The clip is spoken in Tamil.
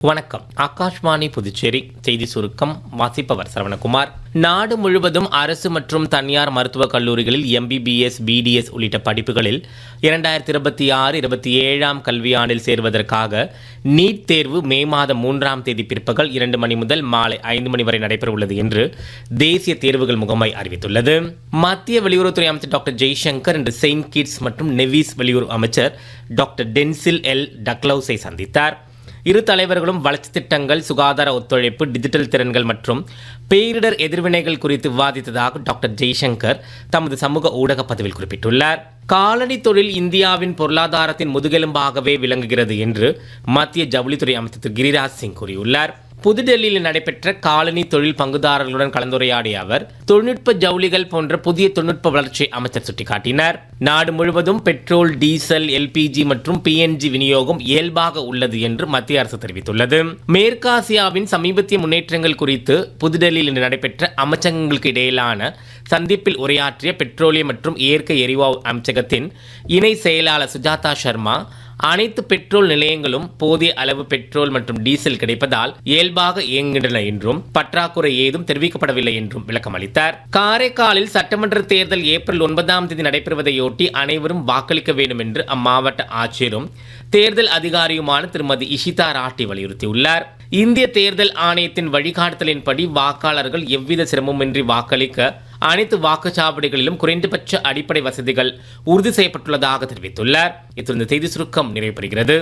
வணக்கம். ஆகாஷ்வாணி புதுச்சேரி செய்தி சுருக்கம் வாசிப்பவர் சரவணகுமார். நாடு முழுவதும் அரசு மற்றும் தனியார் மருத்துவக் கல்லூரிகளில் MBBS, BDS உள்ளிட்ட படிப்புகளில் 2026-27 கல்வியாண்டில் சேர்வதற்காக நீட் தேர்வு மே மாதம் 3ஆம் தேதி பிற்பகல் 2 மணி முதல் மாலை 5 மணி வரை நடைபெறவுள்ளது என்று தேசிய தேர்வுகள் முகமை அறிவித்துள்ளது. மத்திய வெளியுறவுத்துறை அமைச்சர் டாக்டர் ஜெய்சங்கர் இன்று செயின்ட் கிட்ஸ் மற்றும் நெவிஸ் வெளியுறவு அமைச்சர் டாக்டர் டென்சில் எல் டக்லவுஸை சந்தித்தார். இரு தலைவர்களும் வளர்ச்சி திட்டங்கள், சுகாதார ஒத்துழைப்பு, டிஜிட்டல் திறன்கள் மற்றும் பேரிடர் எதிர்வினைகள் குறித்து விவாதித்ததாக டாக்டர் ஜெய்சங்கர் தமது சமூக ஊடக பதிவில் குறிப்பிட்டுள்ளார். காலணி தொழில் இந்தியாவின் பொருளாதாரத்தின் முதுகெலும்பாகவே விளங்குகிறது என்று மத்திய ஜவுளித்துறை அமைச்சர் திரு கிரிராஜ் சிங் கூறியுள்ளார். புதுடெல்லியில் நடைபெற்ற காலனி தொழில் பங்குதாரர்களுடன் கலந்துரையாடிய அவர் தொழில்நுட்ப ஜவுளிகள் போன்ற புதிய தொழில்நுட்ப வளர்ச்சியை அமைச்சர் சுட்டிக்காட்டினார். நாடு முழுவதும் பெட்ரோல், டீசல், LPG மற்றும் PNG விநியோகம் இயல்பாக உள்ளது என்று மத்திய அரசு தெரிவித்துள்ளது. மேற்காசியாவின் சமீபத்திய முன்னேற்றங்கள் குறித்து புதுடெல்லியில் இன்று நடைபெற்ற அமைச்சகங்களுக்கு இடையிலான சந்திப்பில் உரையாற்றிய பெட்ரோலியம் மற்றும் இயற்கை எரிவாயு அமைச்சகத்தின் இணை செயலாளர் சுஜாதா சர்மா, அனைத்து பெட்ரோல் நிலையங்களும் போதிய அளவு பெட்ரோல் மற்றும் டீசல் கிடைப்பதால் இயல்பாக இயங்குகின்றன என்றும் பற்றாக்குறை ஏதும் தெரிவிக்கப்படவில்லை என்றும் விளக்கம் அளித்தார். காரைக்காலில் சட்டமன்ற தேர்தல் ஏப்ரல் 9ஆம் தேதி நடைபெறுவதையொட்டி அனைவரும் வாக்களிக்க வேண்டும் என்று அம்மாவட்ட ஆட்சியரும் தேர்தல் அதிகாரியுமான திருமதி இஷிதா ராட்டி வலியுறுத்தியுள்ளார். இந்திய தேர்தல் ஆணையத்தின் வழிகாட்டுதலின்படி வாக்காளர்கள் எவ்வித சிரமமின்றி வாக்களிக்க அனைத்து வாக்குச்சாவடிகளிலும் குறைந்தபட்ச அடிப்படை வசதிகள் உறுதி செய்யப்பட்டுள்ளதாக தெரிவித்துள்ளார். இத்துடன் செய்தி சுருக்கம் நிறைவு பெறுகிறது.